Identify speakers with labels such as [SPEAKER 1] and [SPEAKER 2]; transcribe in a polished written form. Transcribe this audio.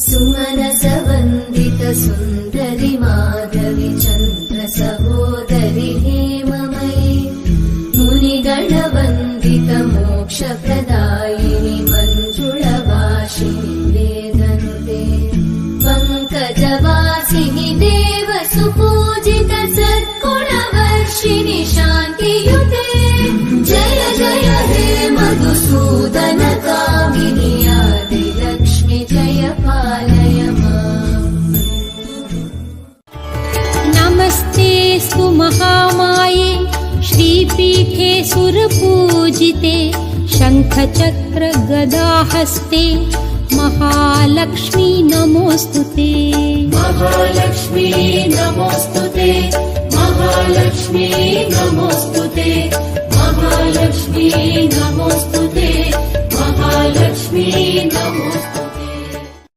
[SPEAKER 1] सुमनसवन्दित सुन्दरि माधवि चन्द्र सहोदरि हेममयि मुनिगणवन्दित मोक्षप्रदायिनि मञ्जुळवासिनि वेदनुते पङ्कजवासिनि देव सुपूजित सद्गुणवर्षिणि शान्तियुते जय जय हे मधुसूदन कामिनि आदिलक्ष्मि जय पालय माम्।
[SPEAKER 2] नमस्तेऽस्तु महामाये श्रीपीठे सुरपूजिते शङ्खचक्र गदाहस्ते महालक्ष्मी नमोऽस्तुते।
[SPEAKER 1] महालक्ष्मी नमोऽस्तुते महालक्ष्मी नमोऽस्तुते महालक्ष्मी नमोऽस्तुते महालक्ष्मी नमोऽस्तुते।